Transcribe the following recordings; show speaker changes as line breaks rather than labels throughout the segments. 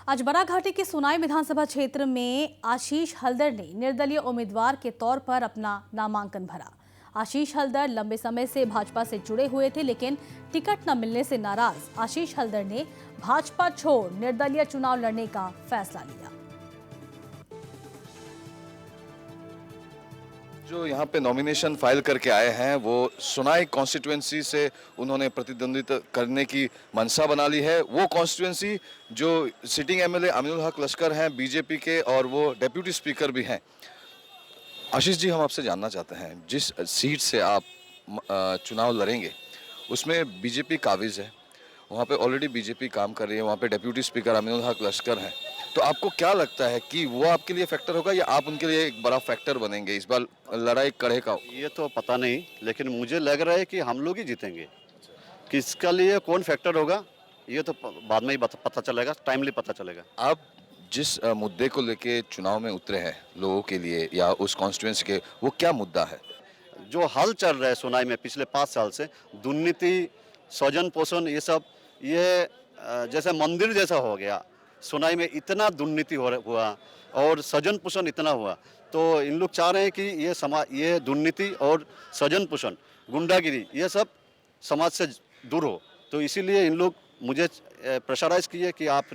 आज बराघाटी के सुनाई विधानसभा क्षेत्र में आशीष हल्दर ने निर्दलीय उम्मीदवार के तौर पर अपना नामांकन भरा। आशीष हल्दर लंबे समय से भाजपा से जुड़े हुए थे, लेकिन टिकट न मिलने से नाराज आशीष हल्दर ने भाजपा छोड़ निर्दलीय चुनाव लड़ने का फैसला लिया।
जो यहाँ पे नॉमिनेशन फाइल करके आए हैं वो सुनाई कॉन्स्टिट्यूएंसी से उन्होंने प्रतिद्वंद्विता करने की मंशा बना ली है। वो कॉन्स्टिट्यूएंसी जो सिटिंग एमएलए अमीनुल हक लश्कर हैं बीजेपी के, और वो डेप्यूटी स्पीकर भी हैं। आशीष जी, हम आपसे जानना चाहते हैं, जिस सीट से आप चुनाव लड़ेंगे उसमें बीजेपी काबिज है, वहाँ पे ऑलरेडी बीजेपी काम कर रही है, वहाँ पे डेप्यूटी स्पीकर अमीनुल हक लश्कर हैं। तो आपको क्या लगता है कि वो आपके लिए फैक्टर होगा या आप उनके लिए एक बड़ा फैक्टर बनेंगे? इस बार लड़ाई कड़े का
ये तो पता नहीं, लेकिन मुझे लग रहा है कि हम लोग ही जीतेंगे। किसका लिए कौन फैक्टर होगा ये तो बाद में ही पता चलेगा, टाइमली पता चलेगा।
आप जिस मुद्दे को लेके चुनाव में उतरे हैं लोगों के लिए या उस कॉन्स्टिट्यूएंसी के, वो क्या मुद्दा है?
जो हाल चल रहा है सुनाई में पिछले 5 साल से, दुर्नीति, स्वजन पोषण, ये सब ये जैसे मंदिर जैसा हो गया। सुनाई में इतना दुर्नीति हुआ और स्वजन पोषण इतना हुआ, तो इन लोग चाह रहे हैं कि ये दुर्नीति और स्वजन पोषण, गुंडागिरी, ये सब समाज से दूर हो। तो इसीलिए इन लोग मुझे प्रेशराइज किए कि आप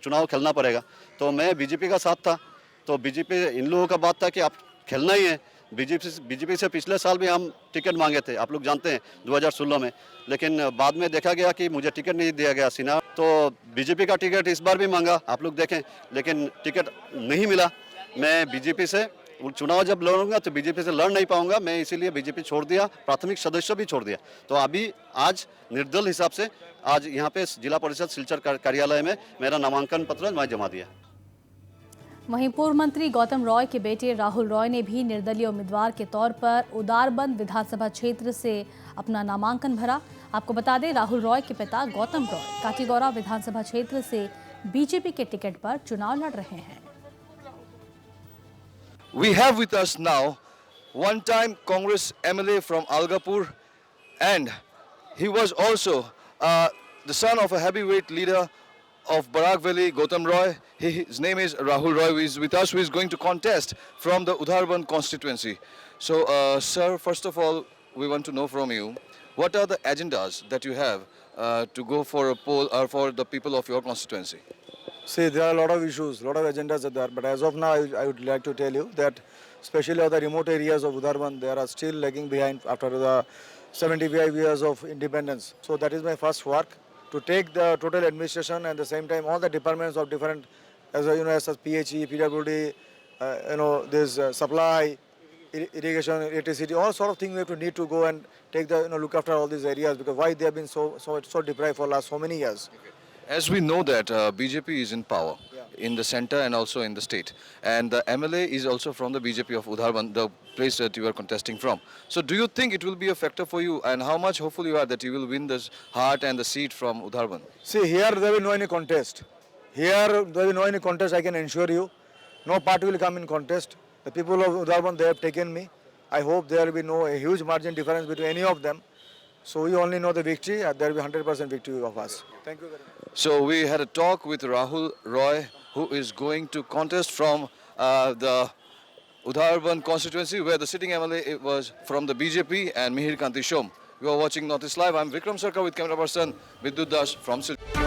चुनाव खेलना पड़ेगा। तो मैं बीजेपी का साथ था, तो बीजेपी इन लोगों का बात था कि आप खेलना ही है। बीजेपी से पिछले साल भी हम टिकट मांगे थे, आप लोग जानते हैं, 2016 में, लेकिन बाद में देखा गया कि मुझे टिकट नहीं दिया गया सीना। तो बीजेपी का टिकट इस बार भी मांगा, आप लोग देखें, लेकिन टिकट नहीं मिला। मैं बीजेपी से चुनाव जब लड़ूंगा तो बीजेपी से लड़ नहीं पाऊंगा, मैं इसीलिए बीजेपी छोड़ दिया, प्राथमिक सदस्य भी छोड़ दिया। तो अभी आज निर्दल हिसाब से आज यहाँ पे जिला परिषद सिलचर कार्यालय में मेरा नामांकन पत्र मैं जमा दिया।
वहीं पूर्व मंत्री गौतम रॉय के बेटे राहुल रॉय ने भी निर्दलीय उम्मीदवार के तौर पर उदारबंद विधानसभा क्षेत्र से अपना नामांकन भरा। आपको बता दें, राहुल रॉय के पिता गौतम रॉय काटीगौरा विधानसभा क्षेत्र से बीजेपी के टिकट पर चुनाव लड़ रहे हैं।
We have with us now one-time Congress MLA from Algapur, and he was also the son of a heavyweight leader of Barak Valley, Gautam Roy. His name is Rahul Roy, who is with us, who is going to contest from the Udharband constituency. So, sir, first of all, we want to know from you, what are the agendas that you have to go for a poll or for the people of your constituency?
See, there are a lot of issues, a lot of agendas are there, but as of now, I would like to tell you that especially on the remote areas of Udharband, they are still lagging behind after the 75 years of independence. So that is my first work, to take the total administration and at the same time all the departments of different, as you know, as PHE, PWD, this supply, irrigation, electricity, all sort of things we have to need to go and take the, look after all these areas, because why they have been so deprived for last so many years.
As we know that BJP is in power in the center and also in the state, and the MLA is also from the BJP of Udharband, the place that you are contesting from. So do you think it will be a factor for you, and how much hopeful you are that you will win this heart and the seat from Udharband?
See, here there will be no any contest. Here there will be no any contest, I can assure you. No party will come in contest. The people of Udharband, they have taken me. I hope there will be no a huge margin difference between any of them. So we only know the victory, and there will be 100% victory of us. Thank you very much.
So we had a talk with Rahul Roy, who is going to contest from the Udharband constituency, where the sitting MLA was from the BJP, and Mihir Kanti Shom. You are watching Northeast Live. I'm Vikram Sarkar with camera person Vidyut Das from Silchar.